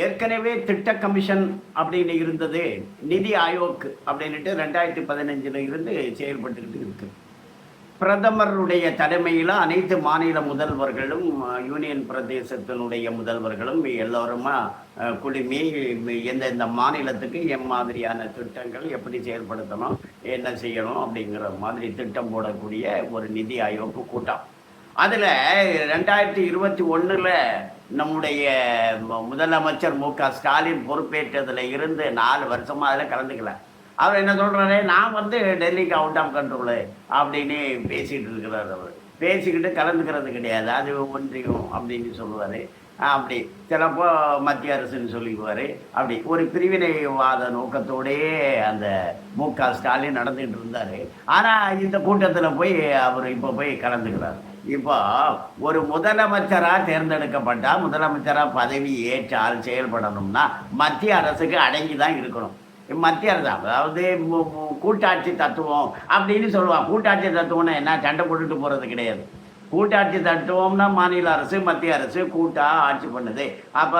ஏற்கனவே திட்ட கமிஷன் அப்படின்னு இருந்தது. நிதி ஆயோக் அப்படின்ட்டு 2015 இருந்து செயல்பட்டுக்கிட்டு இருக்கு. பிரதமருடைய தலைமையில் அனைத்து மாநில முதல்வர்களும் யூனியன் பிரதேசத்தினுடைய முதல்வர்களும் எல்லோருமா குழுமி எந்தெந்த மாநிலத்துக்கு மாதிரியான திட்டங்கள் எப்படி செயல்படுத்தணும், என்ன செய்யணும் அப்படிங்கிற மாதிரி திட்டம் போடக்கூடிய ஒரு நிதி ஆயோக் கூட்டம். அதில் 2021 நம்முடைய முதலமைச்சர் மு.க.ஸ்டாலின் பொறுப்பேற்றதில் இருந்து 4 வருஷமாக அதில் கலந்துக்கல. அவர் என்ன சொல்கிறாரு, நான் டெல்லிக்கு அவுட் ஆஃப் கண்ட்ரோலு அப்படின்னு பேசிகிட்டு இருக்கிறார். அவர் பேசிக்கிட்டு கலந்துக்கிறது கிடையாது, அது ஒன்றியும் அப்படின்னு சொல்லுவார். அப்படி சிலப்போ மத்திய அரசுன்னு சொல்லிக்குவார். அப்படி ஒரு பிரிவினைவாத நோக்கத்தோடையே அந்த மு.க.ஸ்டாலின் நடந்துகிட்டு இருந்தார். ஆனால் இந்த கூட்டத்தில் போய் அவர் இப்போ போய் கலந்துக்கிறார். இப்போ ஒரு முதலமைச்சராக தேர்ந்தெடுக்கப்பட்டால், முதலமைச்சராக பதவி ஏற்றால் செயல்படணும்னா மத்திய அரசுக்கு அடங்கி தான் இருக்கணும். மத்திய அரசு அதாவது கூட்டாட்சி தத்துவம் அப்படின்னு சொல்லுவாங்க. கூட்டாட்சி தத்துவம்னா என்ன, சண்டை போட்டுட்டு போகிறது கிடையாது. கூட்டாட்சி தத்துவம்னா மாநில அரசு மத்திய அரசு கூட்டாக ஆட்சி பண்ணுது. அப்போ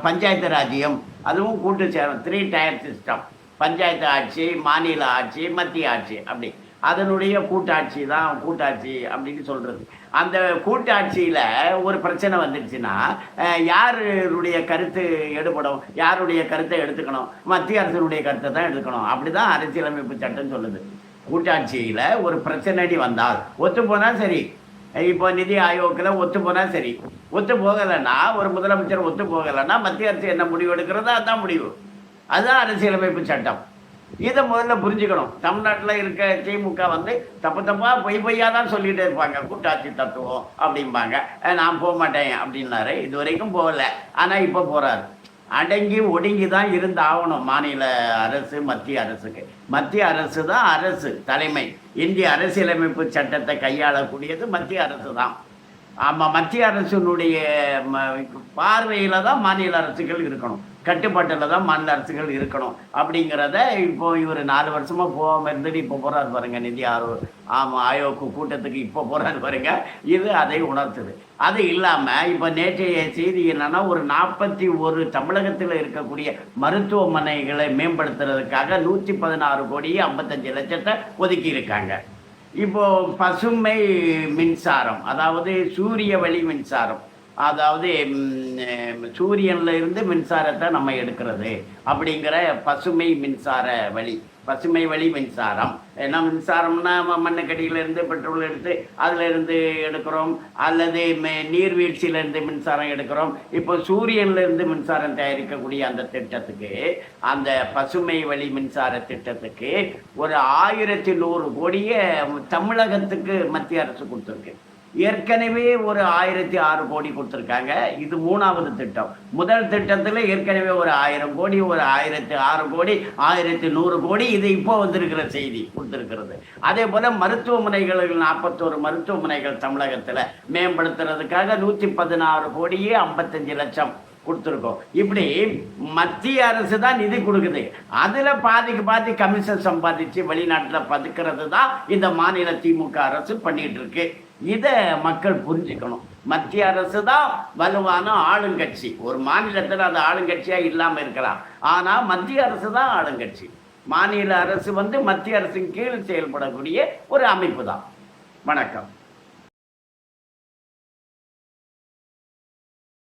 பஞ்சாயத்து ராஜ்யம் அதுவும் கூட்டு சேரும். 3 டயர் சிஸ்டம். பஞ்சாயத்து ஆட்சி, மாநில ஆட்சி, மத்திய ஆட்சி, அப்படி அதனுடைய கூட்டாட்சி தான் கூட்டாட்சி அப்படின்னு சொல்கிறது. அந்த கூட்டாட்சியில் ஒரு பிரச்சனை வந்துடுச்சுன்னா யாருடைய கருத்து எடுபடும், யாருடைய கருத்தை எடுத்துக்கணும், மத்திய அரசினுடைய கருத்தை தான் எடுக்கணும். அப்படி தான் அரசியலமைப்பு சட்டம் சொல்லுது. கூட்டாட்சியில் ஒரு பிரச்சனை வந்தால் ஒத்து போனால் சரி. இப்போ நிதி ஆயோக்கில் ஒத்து போனால் சரி. ஒத்து போகலைன்னா, ஒரு முதலமைச்சர் ஒத்து போகலைன்னா மத்திய அரசு என்ன முடிவு எடுக்கிறதோ அதுதான் முடிவு. அதுதான் அரசியலமைப்பு சட்டம். இதை முதல்ல புரிஞ்சுக்கணும். தமிழ்நாட்டில் இருக்க திமுக தப்பாக பொய்யா தான் சொல்லிகிட்டே இருப்பாங்க. கூட்டாட்சி தத்துவம் அப்படிம்பாங்க. நான் போக மாட்டேன் அப்படின்னாரு. இது வரைக்கும் போகலை, ஆனால் இப்போ போகிறாரு. அடங்கி ஒடுங்கி தான் இருந்து ஆகணும் மாநில அரசு மத்திய அரசுக்கு. மத்திய அரசு தான் அரசு தலைமை. இந்திய அரசியலமைப்பு சட்டத்தை கையாளக்கூடியது மத்திய அரசு தான். ஆமாம், மத்திய அரசினுடைய பார்வையில் தான் மாநில அரசுகள் இருக்கணும், கட்டுப்பாட்டில் தான் மாநில அரசுகள் இருக்கணும் அப்படிங்கிறத இப்போ இவர் 4 வருஷமாக போகாமல் இருந்துட்டு இப்போ போகிறாரு பாருங்க. நிதி ஆயோக் கூட்டத்துக்கு இப்போ போகிறாரு பாருங்க. இது அதை உணர்த்துது. அது இல்லாமல் இப்போ நேற்றைய செய்தி என்னன்னா, ஒரு 41 தமிழகத்தில் இருக்கக்கூடிய மருத்துவமனைகளை மேம்படுத்துறதுக்காக 116 கோடியே 55 லட்சத்தை ஒதுக்கி இருக்காங்க. இப்போ பசுமை மின்சாரம், அதாவது சூரிய வழி மின்சாரம், அதாவது சூரியன்ல இருந்து மின்சாரத்தை நம்ம எடுக்கிறது அப்படிங்கிற பசுமை மின்சார வழி, பசுமை வழி மின்சாரம். ஏன்னா மின்சாரம்னா மண்ணுக்கடியிலேருந்து பெட்ரோல் எடுத்து அதில் இருந்து எடுக்கிறோம், அல்லது நீர்வீழ்ச்சியிலேருந்து மின்சாரம் எடுக்கிறோம். இப்போ சூரியன்லேருந்து மின்சாரம் தயாரிக்கக்கூடிய அந்த திட்டத்துக்கு, அந்த பசுமை வழி மின்சார திட்டத்துக்கு ஒரு 1100 கோடியை தமிழகத்துக்கு மத்திய அரசு கொடுத்துருக்கு. ஏற்கனவே ஒரு 1006 கோடி கொடுத்துருக்காங்க. இது 3வது திட்டம். முதல் திட்டத்தில் ஏற்கனவே ஒரு 1000 கோடி, ஒரு 1006 கோடி, 1100 கோடி இது இப்போ வந்திருக்கிற செய்தி கொடுத்துருக்கிறது. அதே போல் மருத்துவமனைகள் 41 மருத்துவமனைகள் தமிழகத்தில் மேம்படுத்துறதுக்காக 116 கோடியே 55 லட்சம் கொடுத்துருக்கோம். இப்படி மத்திய அரசு தான் நிதி கொடுக்குது. அதில் பாதிக்கு பாதி கமிஷன் சம்பாதிச்சு வெளிநாட்டில் பதுக்கிறது தான் இந்த மாநில திமுக அரசு பண்ணிட்டு இருக்கு. இதை மக்கள் புரிஞ்சுக்கணும். மத்திய அரசு தான் வலுவான ஆளுங்கட்சி. ஒரு மாநிலத்தில் அது ஆளுங்கட்சியாக இல்லாமல் இருக்கலாம், ஆனால் மத்திய அரசு தான் ஆளுங்கட்சி. மாநில அரசு மத்திய அரசின் கீழ் செயல்படக்கூடிய ஒரு அமைப்பு தான். வணக்கம்.